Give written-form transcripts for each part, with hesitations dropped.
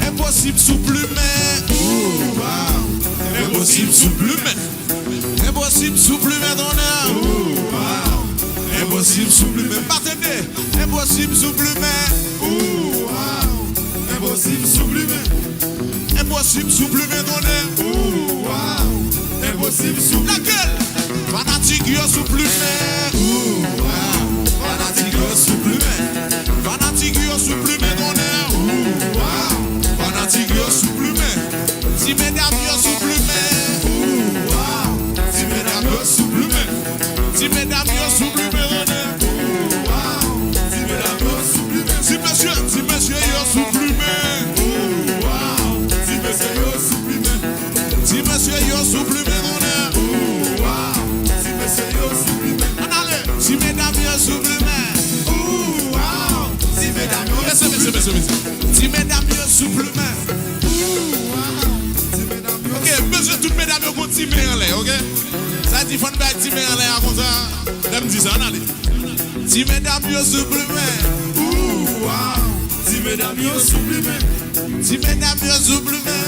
Impossible sous plumet. Impossible sous plumet. Impossible sous plumet d'honneur. Impossible sous plumet. Partenez. Impossible sous plumet. Impossible sous plumet. Impossible sous plumet d'honneur. Impossible sous laquelle? Fanatique yo sous plumet. Fanatique yo sous plumet. Fanatique yo sous plumet d'honneur. Fanatique yo sous plumet. Si mesdames yo sous plumet. Si mesdames yo sous plumet. Si mesdames yo sous plumet d'honneur. Si mesdames yo sous plumet. Si monsieur yo sous plumet. Si monsieur yo sous plumet. Si monsieur yo sous plumet d'honneur. Si monsieur yo sous plumet. On allait. Si mesdames yo sous plumet. Si mesdames yo sous plumet. Si mesdames yo sous plumet. Ok, monsieur, toutes mesdames yo continuent en l'air, ok? Ça dit faut pas timer en l'air comme ça. Là me dit ça, on allait. Si mesdames yo sous plumet. Si mesdames yo sous plumet. Si mesdames yo sous plumet.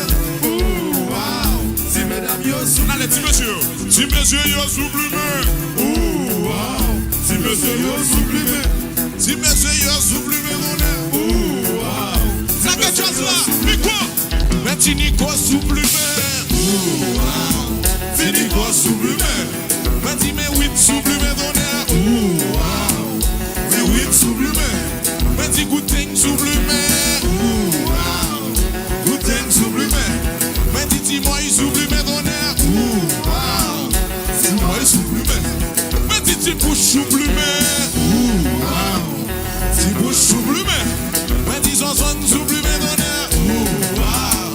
Si mesdames yo sous plumet. Allez, si monsieur yo sous plumet. monsieur yo supprimé. Si monsieur yo supprimé mon air. Ouh, wow. Ça quelque chose là. Nico. Mais si Nico supprimé. Ouh, wow. Si Nico supprimé. Mais si mais 8 supprimé mon air. Ouh, wow. Mais 8 supprimé. Mais si Gouting supprimé. Ouh, wow. Gouting supprimé. Mais si moi il supprimé mon air. Ouh, wow. Si moi il supprimé. Mais si bouche supprimé. Ouh, wow. Si bouche supprimé. Mais si son son supprimé mon air. Ouh, wow.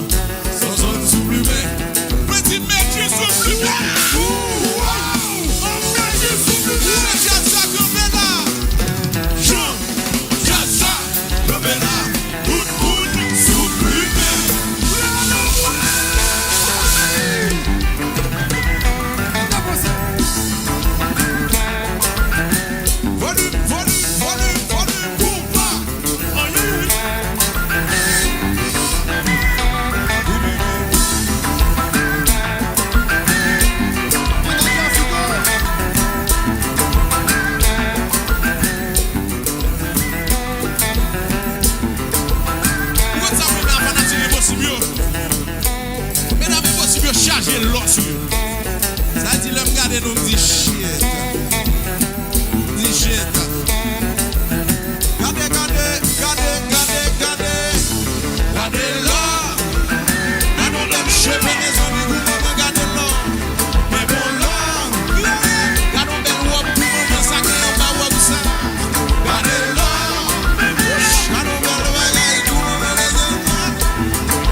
Son son supprimé. Mais si métier supprimé. Ouh, wow. Métier supprimé. C'est ça que fait là. Jean, c'est ça que fait là. Tout le monde supprimé. Charger l'os. Ça dit l'homme garder nous dit shit. Dit shit. Gardez là. Dans nos mêmes cheveux des amis nous gardez là. Mais bon là. Gardons belle robe pour nous sacré en bas robe ça. Gardez là. Gardons belle bagaille pour nous les enfants.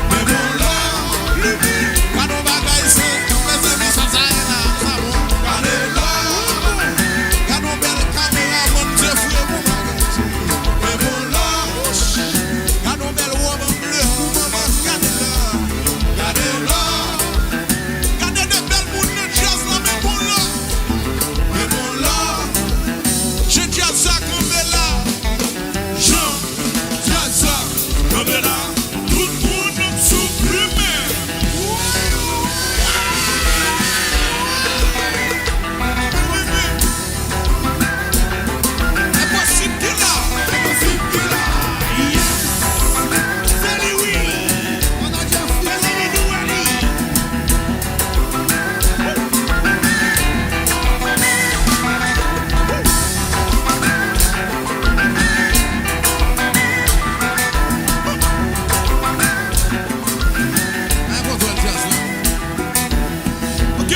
Mais bon là. Gardons bagaille c'est tous les amis ça ça là. Gardez là. Gardons belle caméra mon Dieu frère pour bagaille. Mais bon là. Gardons belle robe bleue pour maman gardez là. Gardez là. Gardez de belles mounes de jazz là mais bon là. Mais bon là. Je dis à ça comme là. Jean, dis ça comme là. Tout le monde supprimé. Impossible qu'il a. Impossible qu'il a. Yes. Salut oui. On a déjà fait. Salut nous Ali. Ok.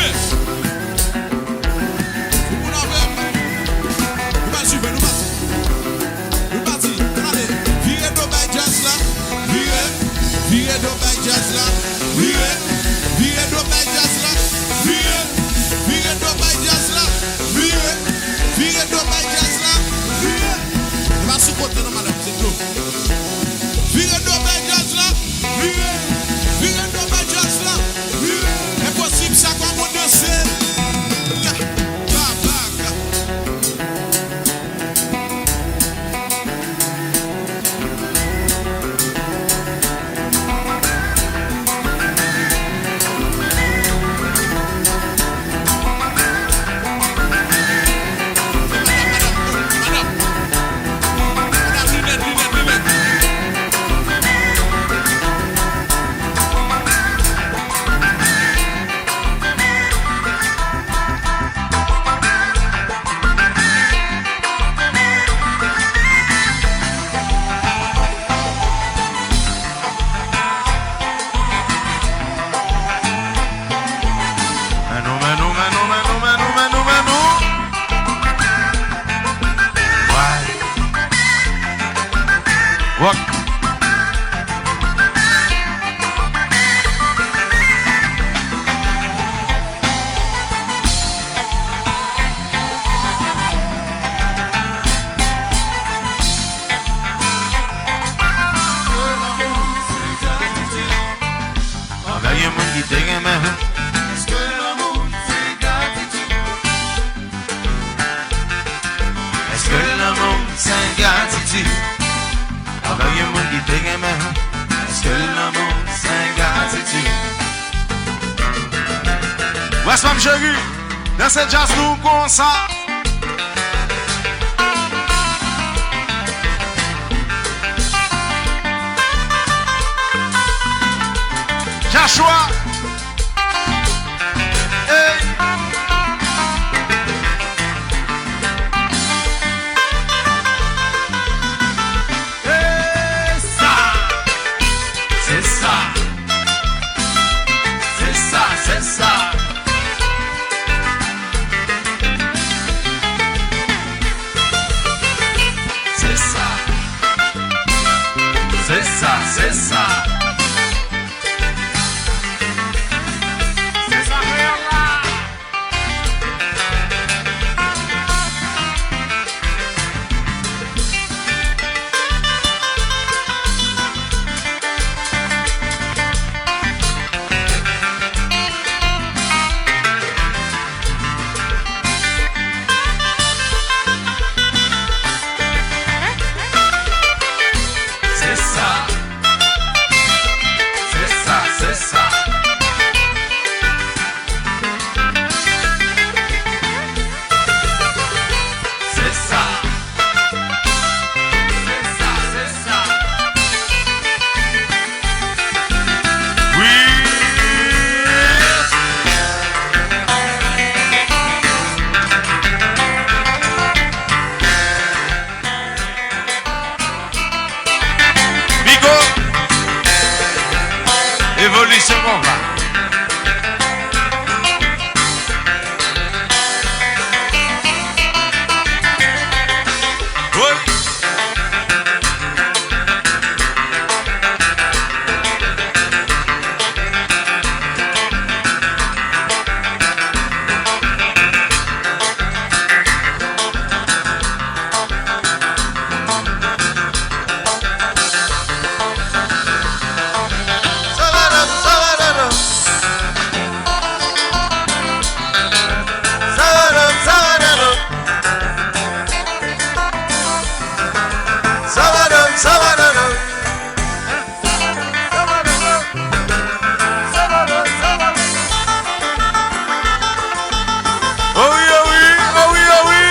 Vous nous pas suivre, nous parti. Allez, virez nos bails jazz là. Virez nos bails jazz là. Virez nos bails jazz là. Virez nos bails jazz là. Virez nos bails jazz là. On va supporter nos malades, c'est tout. Virez nos bails jazz là. Virez nos bails jazz là. Impossible ça comme on danse. West Femme chérie, dans cette jazz nous comme ça. choix. Hey. C'est ça. C'est ça, c'est ça. C'est ça. C'est ça, c'est ça. C'est ça, là. C'est ça. C'est ça, c'est ça. C'est ça. C'est ça, c'est ça. Oui. Bigo. Évolution on va. Oui. Oh oui, oh oui, oh oui, oh oui.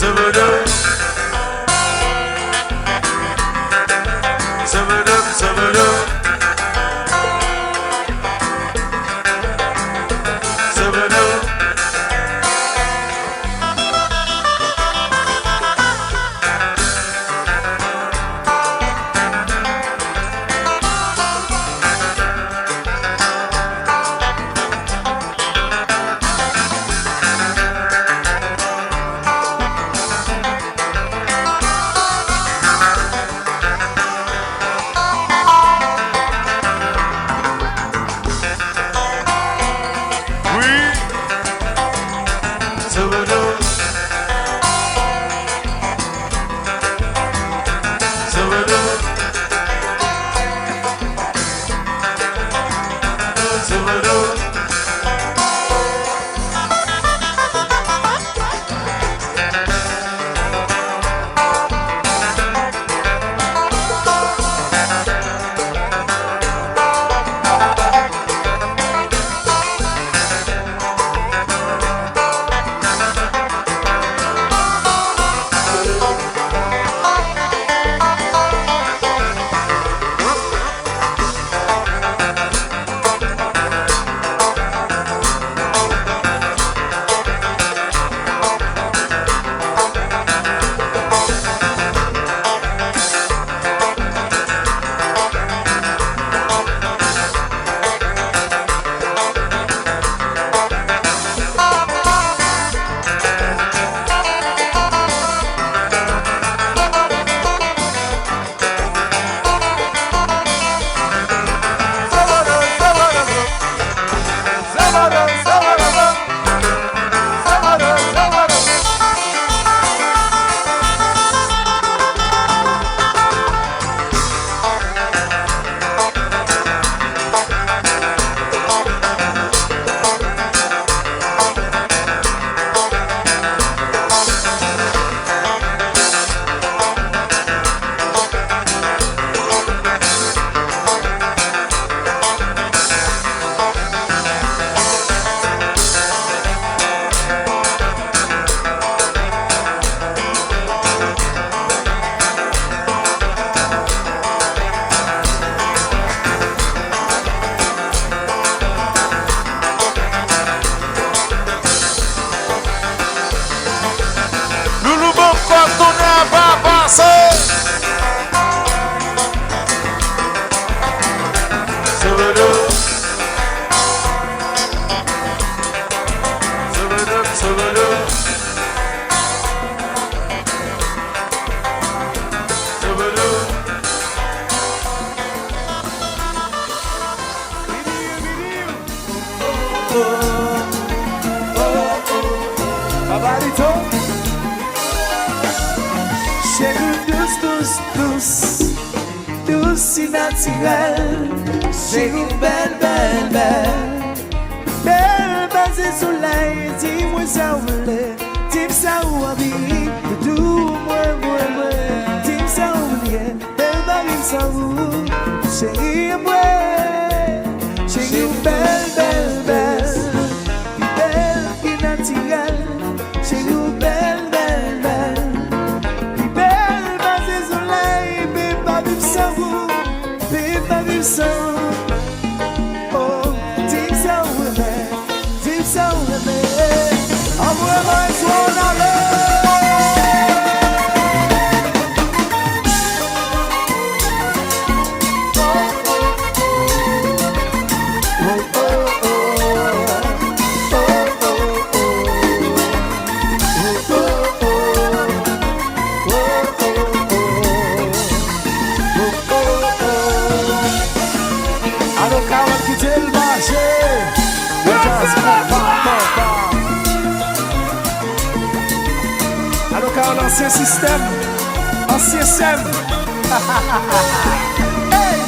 Sabadum. Sabadum, sabadum. Sabadum. Oui. Sabadum. Sabadum. Sabadum. Babalito. Chérie douce, douce, douce, douce si naturelle. Chérie belle, belle, belle, belle basée soleil. Dis-moi ça où l'est, dis-moi ça où habite. Tout moi, dis-moi ça où l'est, belle basée ça où. Chérie moi, chérie belle, belle, belle, belle qui naturelle. Chérie belle, belle, belle. Oh, deep so women, deep so women. I'm where my swan I love. Ancien système, ancien système. Hey!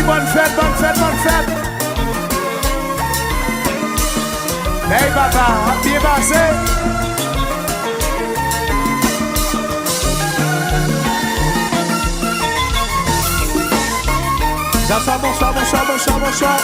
Bonne fête, bonne fête, bonne fête. Hey papa, bien passé. Bonsoir, bonsoir, bonsoir, bonsoir, bonsoir.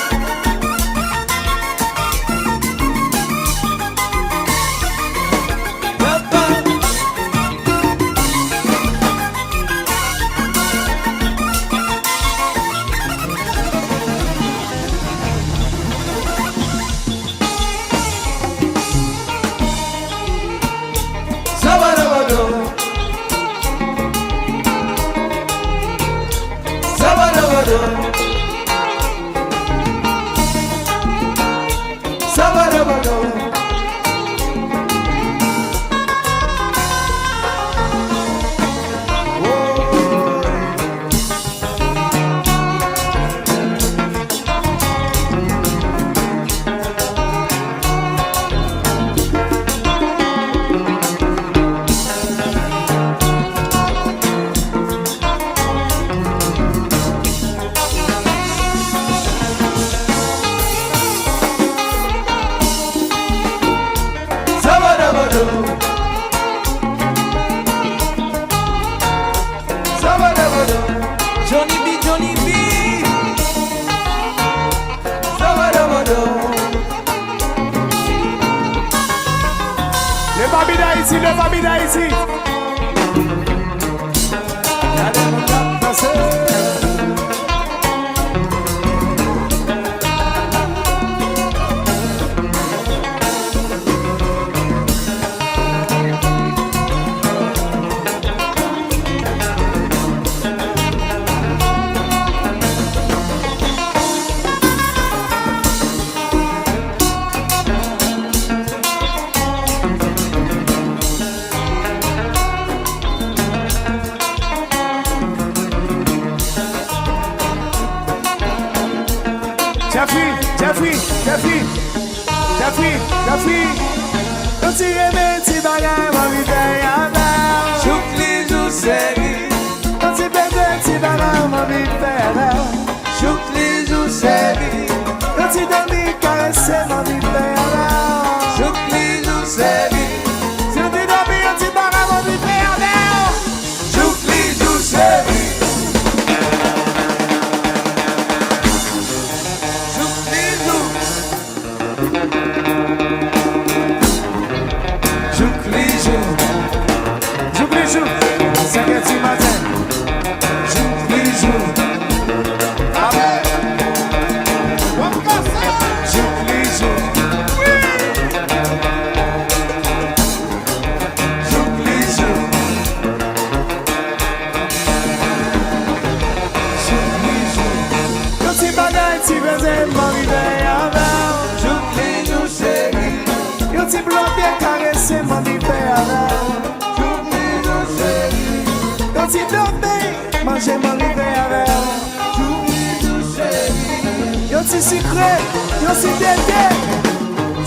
J'oublie, Quand il dormait, manger mon rivet avec. Y'a si secret, y'a si dédé.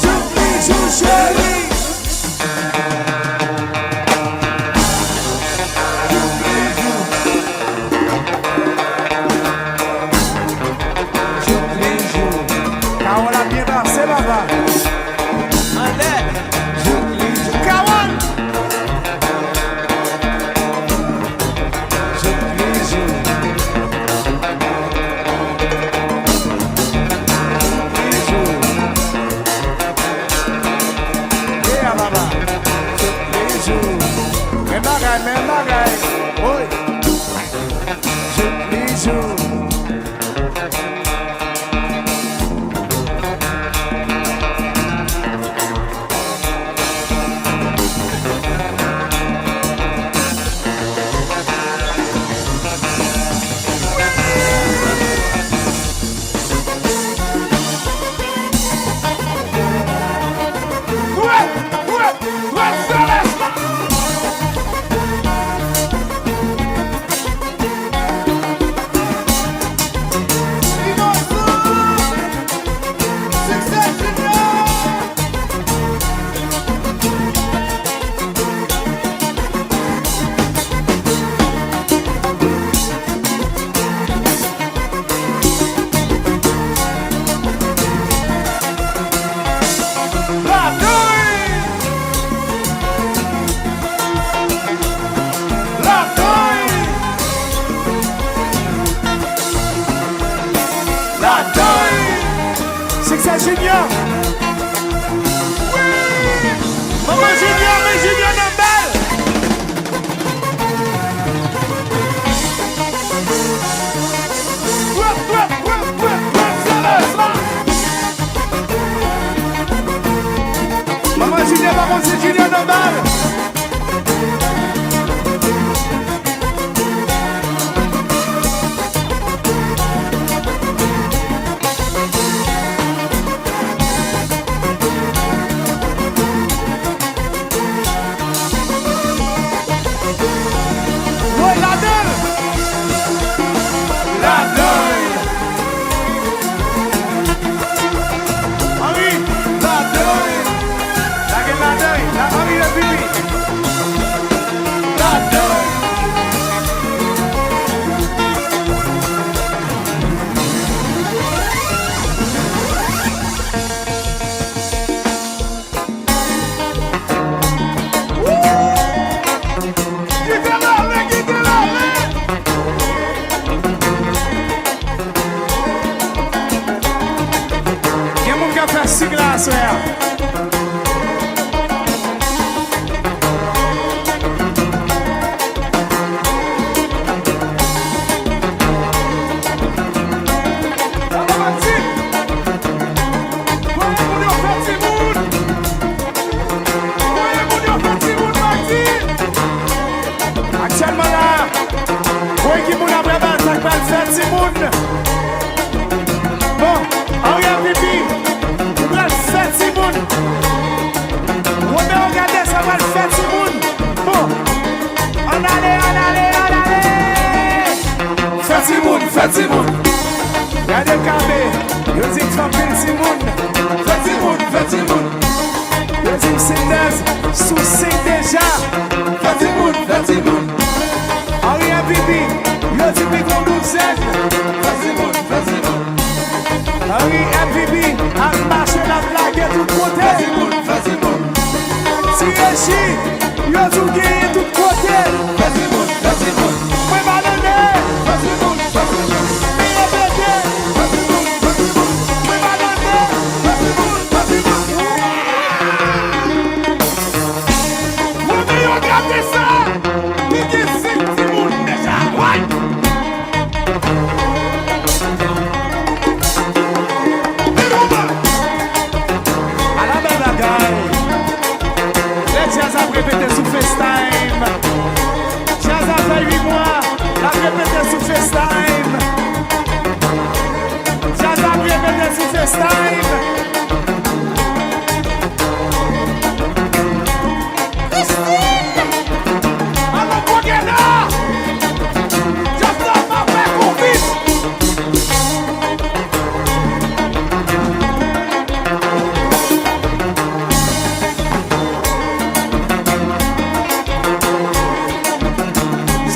J'oublie, j'oublie, chérie. Succès Junior. Oui. Maman Junior, mais Junior Nambal. Maman Junior, maman c'est Junior Nambal.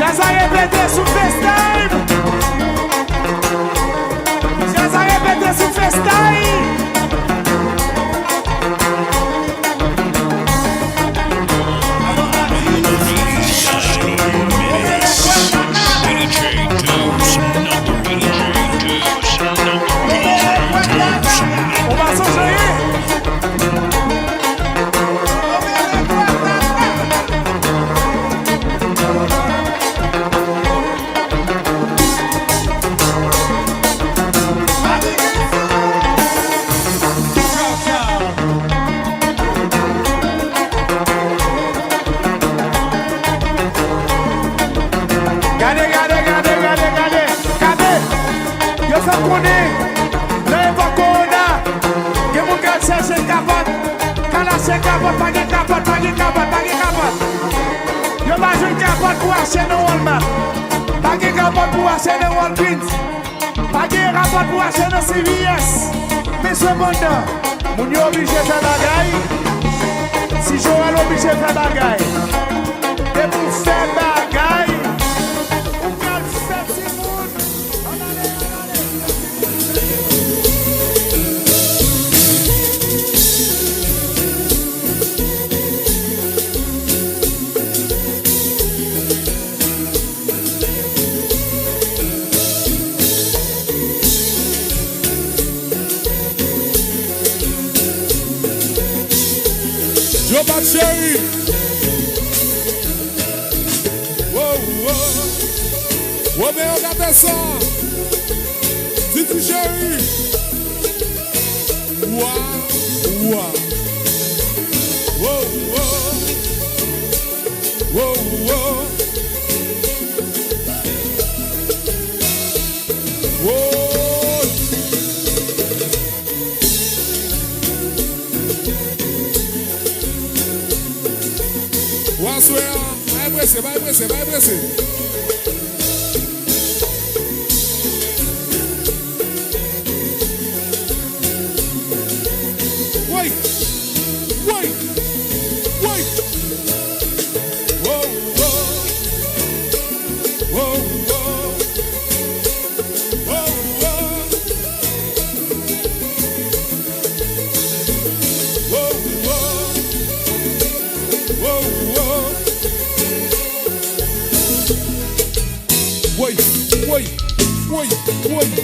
Jazz a répété sous FaceTime. Jazz a répété sous FaceTime. On va s'enchaîner. Yo va jouer capote pour acheter le Walmart. Pas de capote pour acheter le Walgreens. Pas de rapport pour acheter le CVS. Mais ce monde, mon yo obligé de faire bagaille. Si Joël obligé de faire bagaille. Et pour faire bagaille, on va faire ce monde. Yo bat chéri. Wow, wow. Wow, mais regardez ça. Titi chéri. Wow, wow. Wow, wow. Wow, wow. Wow. Vai pressé. Wait. Whoa. Wait.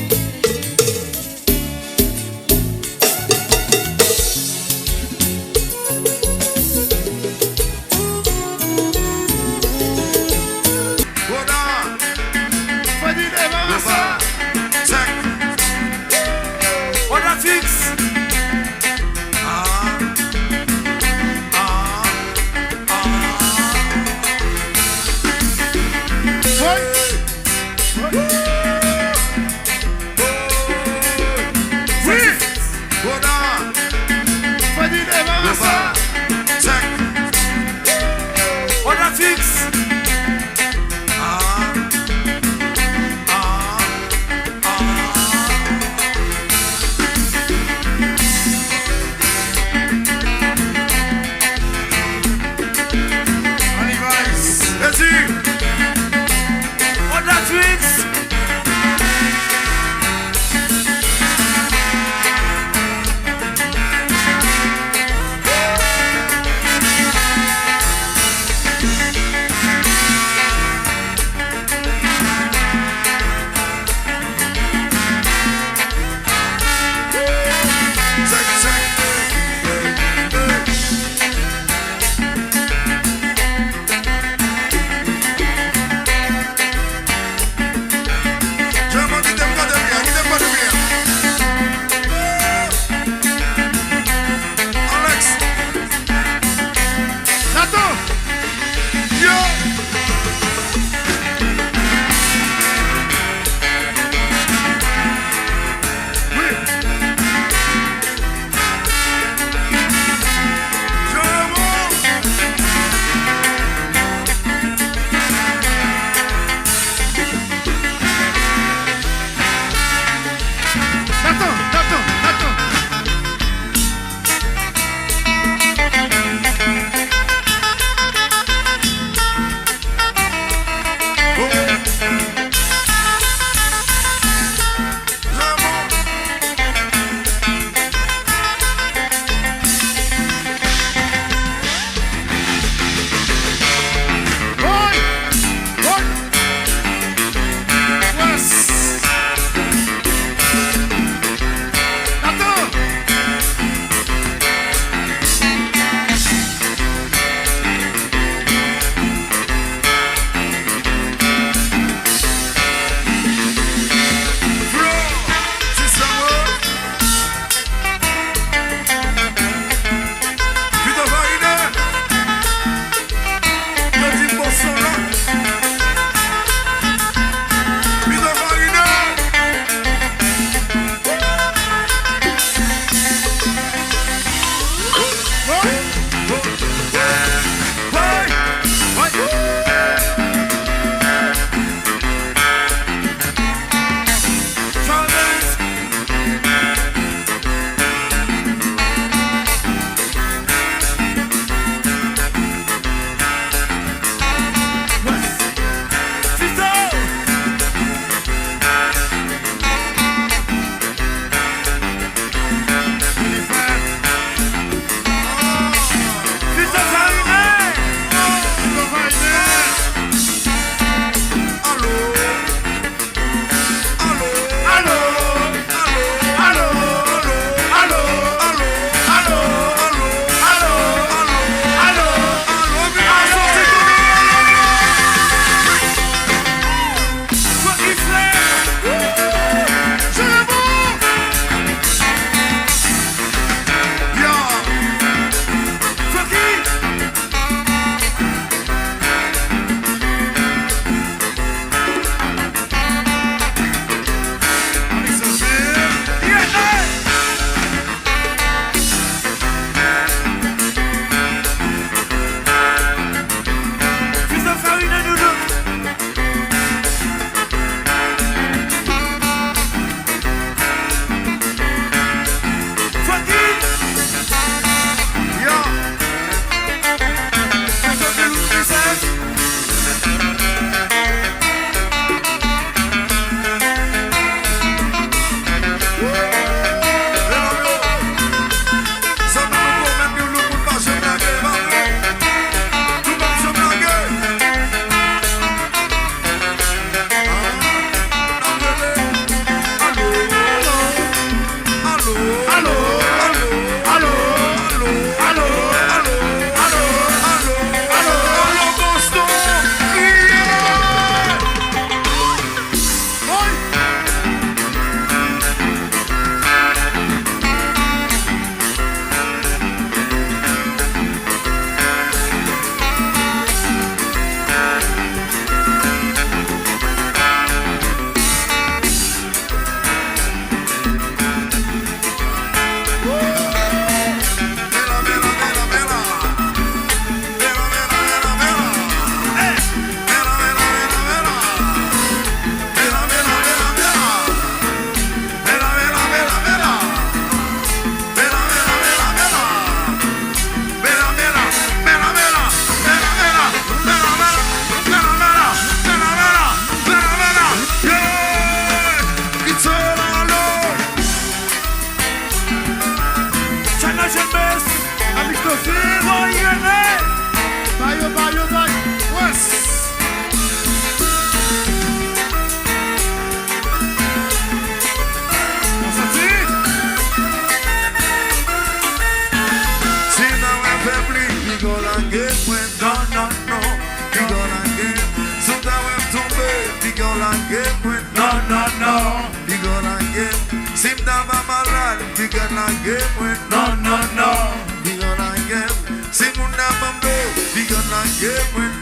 Bigon la game when Non, non, non. Bigon la game. Sim da mama lad. Bigon la game when Non, non, non. Bigon la game. Sim una mambo. Bigon la game when